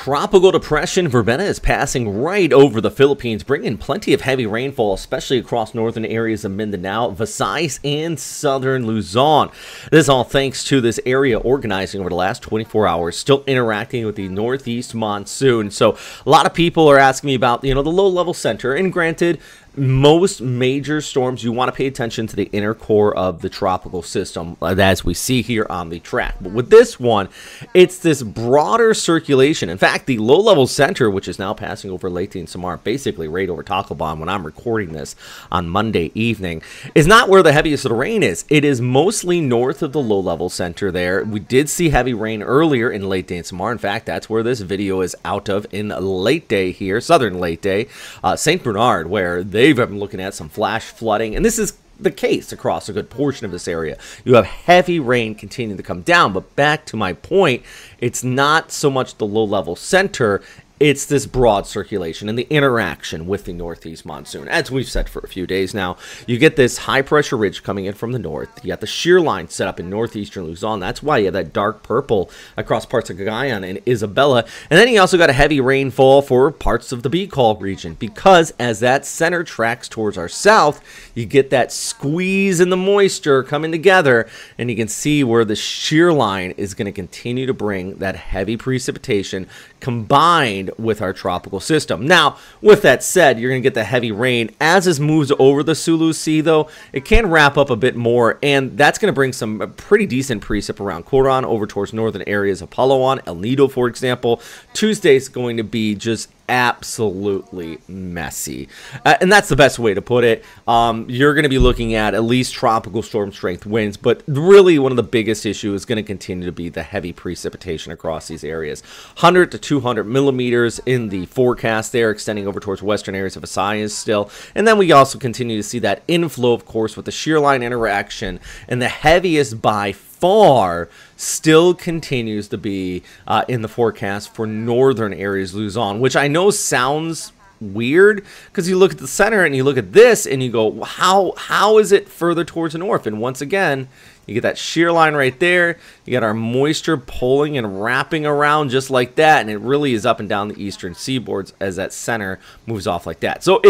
tropical depression Verbena is passing right over the Philippines, bringing plenty of heavy rainfall, especially across northern areas of Mindanao, Visayas, and southern Luzon. This all thanks to this area organizing over the last 24 hours, still interacting with the northeast monsoon. So a lot of people are asking me about, the low-level center, and granted, most major storms, you want to pay attention to the inner core of the tropical system, as we see here on the track. But with this one, it's this broader circulation. In fact, the low-level center, which is now passing over Leyte and Samar, basically right over Tacloban when I'm recording this on Monday evening, is not where the heaviest of the rain is. It is mostly north of the low-level center there. We did see heavy rain earlier in Leyte and Samar. In fact, that's where this video is out of, in Leyte here, southern Leyte, St. Bernard, where they've been looking at some flash flooding, and this is the case across a good portion of this area. You have heavy rain continuing to come down, but back to my point, it's not so much the low-level center, it's this broad circulation and the interaction with the northeast monsoon. As we've said for a few days now, you get this high-pressure ridge coming in from the north. You got the shear line set up in northeastern Luzon. That's why you have that dark purple across parts of Cagayan and Isabela. And then you also got a heavy rainfall for parts of the Bicol region, because as that center tracks towards our south, you get that squeeze in the moisture coming together, and you can see where the shear line is going to continue to bring that heavy precipitation combined with our tropical system. Now, with that said, you're going to get the heavy rain. As this moves over the Sulu Sea, though, it can wrap up a bit more, and that's going to bring some pretty decent precip around Coron over towards northern areas of Palawan, El Nido, for example. Tuesday's going to be just absolutely messy, and that's the best way to put it. You're going to be looking at least tropical storm strength winds, but really one of the biggest issues is going to continue to be the heavy precipitation across these areas. 100 to 200 millimeters in the forecast there, extending over towards western areas of Visayas still, and then we also continue to see that inflow, of course, with the shear line interaction, and the heaviest by far still continues to be in the forecast for northern areas of Luzon, which I know sounds weird because you look at the center and you look at this and you go, how is it further towards the north? And once again, you get that shear line right there. You got our moisture pulling and wrapping around just like that, and it really is up and down the eastern seaboards as that center moves off like that. So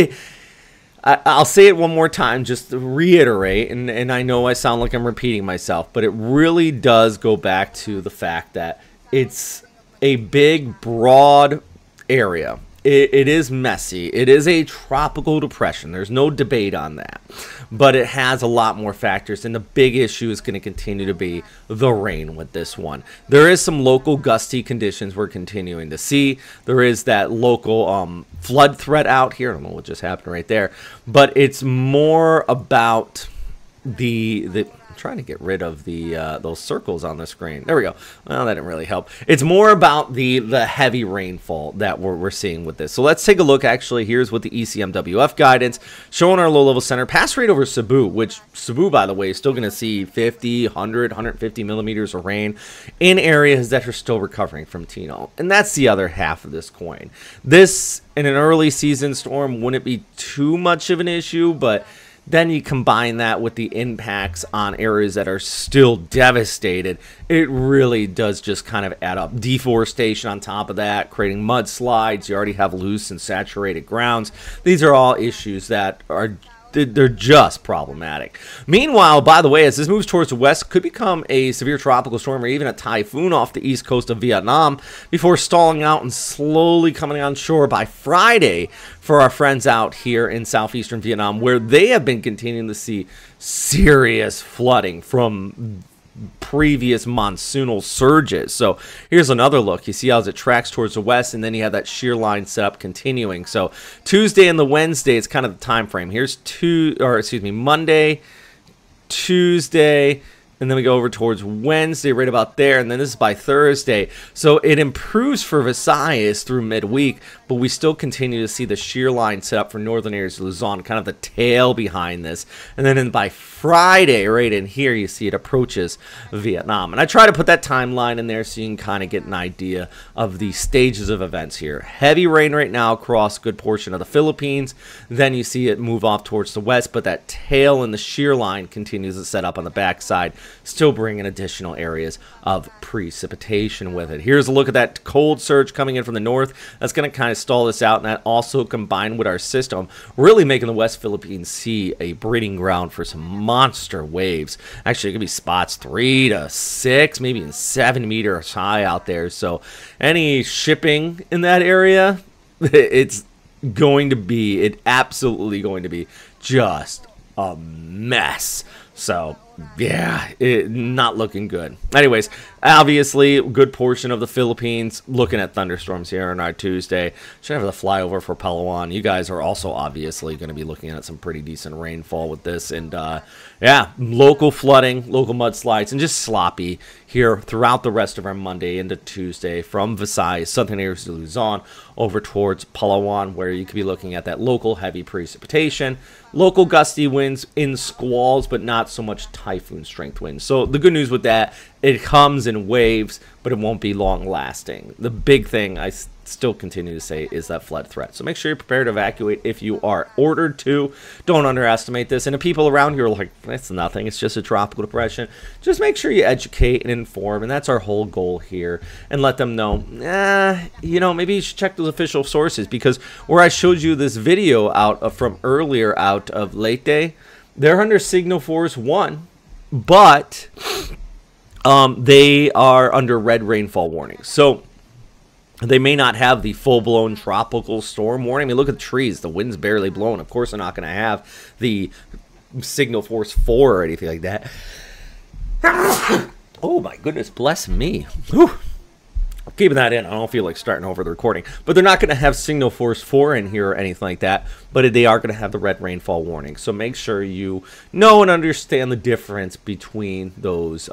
I'll say it one more time just to reiterate, and I know I sound like I'm repeating myself, but it really does go back to the fact that it's a big, broad area. It is messy. It is a tropical depression. There's no debate on that. But it has a lot more factors, and the big issue is going to continue to be the rain with this one. There is some local gusty conditions we're continuing to see. There is that local flood threat out here. I don't know what just happened right there. But it's more about the I'm trying to get rid of the those circles on the screen. There we go. Well, that didn't really help. It's more about the heavy rainfall that we're seeing with this. So let's take a look. Actually, here's what the ECMWF guidance showing our low-level center. Pass rate over Cebu, which Cebu, by the way, is still going to see 50, 100, 150 millimeters of rain in areas that are still recovering from Tino. And that's the other half of this coin. This, in an early season storm, wouldn't be too much of an issue, but then you combine that with the impacts on areas that are still devastated, it really does just kind of add up. Deforestation on top of that, creating mudslides. You already have loose and saturated grounds. These are all issues that are they're just problematic. Meanwhile, by the way, as this moves towards the west, could become a severe tropical storm or even a typhoon off the east coast of Vietnam before stalling out and slowly coming on shore by Friday for our friends out here in southeastern Vietnam, where they have been continuing to see serious flooding from previous monsoonal surges. So here's another look. You see how it tracks towards the west, and then you have that shear line set up continuing. So Tuesday and the Wednesday, it's kind of the time frame. Here's Monday, Tuesday, and then we go over towards Wednesday right about there, and then this is by Thursday. So it improves for Visayas through midweek, but we still continue to see the shear line set up for northern areas of Luzon, kind of the tail behind this. And then by Friday, right in here, you see it approaches Vietnam. And I try to put that timeline in there so you can kind of get an idea of the stages of events here. Heavy rain right now across a good portion of the Philippines. Then you see it move off towards the west, but that tail and the shear line continues to set up on the backside still bringing additional areas of precipitation with it. Here's a look at that cold surge coming in from the north. That's going to kind of stall this out, and that also combined with our system really making the West Philippine Sea a breeding ground for some monster waves. Actually, it could be spots 3 to 6, maybe even 7 meters high out there. So any shipping in that area, it's absolutely going to be just a mess. So yeah, not looking good. Anyways, obviously, a good portion of the Philippines looking at thunderstorms here on our Tuesday. Should have the flyover for Palawan. You guys are also obviously going to be looking at some pretty decent rainfall with this. And yeah, local flooding, local mudslides, and just sloppy here throughout the rest of our Monday into Tuesday from Visayas, southern areas of Luzon, over towards Palawan, where you could be looking at that local heavy precipitation, local gusty winds in squalls, but not so much typhoon strength winds. So the good news with that, it comes in waves, but it won't be long lasting. The big thing I still continue to say is that flood threat. So make sure you're prepared to evacuate if you are ordered to. Don't underestimate this. And the people around here are like, it's nothing, it's just a tropical depression. Just make sure you educate and inform, and that's our whole goal here. And let them know, you know, maybe you should check those official sources, because where I showed you this video out from earlier out of Leyte, they're under signal force 1, but they are under red rainfall warning. So they may not have the full-blown tropical storm warning. I mean, look at the trees. The wind's barely blowing. Of course, they're not going to have the signal force 4 or anything like that. Oh, my goodness. Bless me. Whew. I'm keeping that in. I don't feel like starting over the recording. But they're not going to have signal force 4 in here or anything like that. But they are going to have the red rainfall warning. So make sure you know and understand the difference between those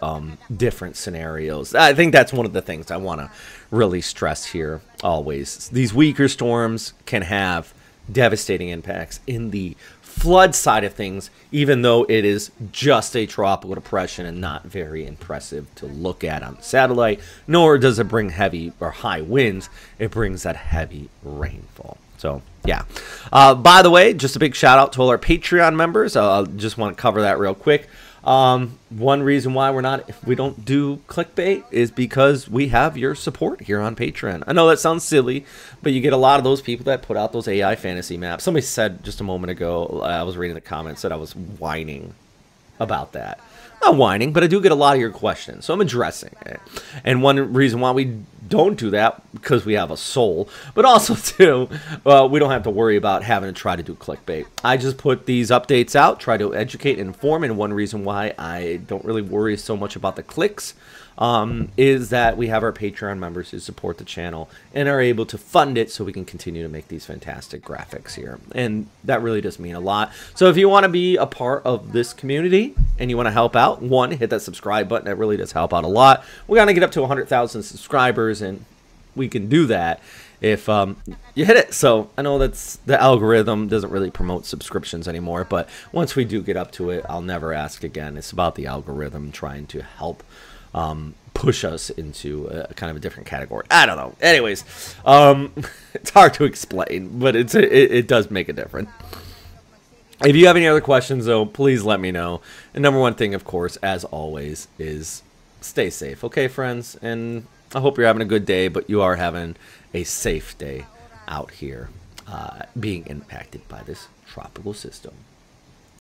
different scenarios. I think that's one of the things I want to really stress here always. These weaker storms can have devastating impacts in the flood side of things, even though it is just a tropical depression and not very impressive to look at on satellite, nor does it bring heavy or high winds. It brings that heavy rainfall. So yeah, by the way, just a big shout out to all our Patreon members. I just want to cover that real quick. One reason why we don't do clickbait is because we have your support here on Patreon. I know that sounds silly, but you get a lot of those people that put out those AI fantasy maps. Somebody said just a moment ago, I was reading the comments, that I was whining about that. Not whining, but I do get a lot of your questions, so I'm addressing it. And one reason why we don't do that, because we have a soul, but also too, we don't have to worry about having to try to do clickbait. I just put these updates out, try to educate and inform, and one reason why I don't really worry so much about the clicks is that we have our Patreon members who support the channel and are able to fund it so we can continue to make these fantastic graphics here. And that really does mean a lot. So if you want to be a part of this community and you want to help out, one, hit that subscribe button. That really does help out a lot. We got to get up to 100,000 subscribers, and we can do that if you hit it. So I know that's the algorithm doesn't really promote subscriptions anymore, but once we do get up to it, I'll never ask again. It's about the algorithm trying to help push us into a kind of a different category. I don't know. Anyways, it's hard to explain, but it does make a difference. If you have any other questions, though, please let me know. And number one thing, of course, as always, is stay safe. Okay, friends? And I hope you're having a good day, but you are having a safe day out here being impacted by this tropical system.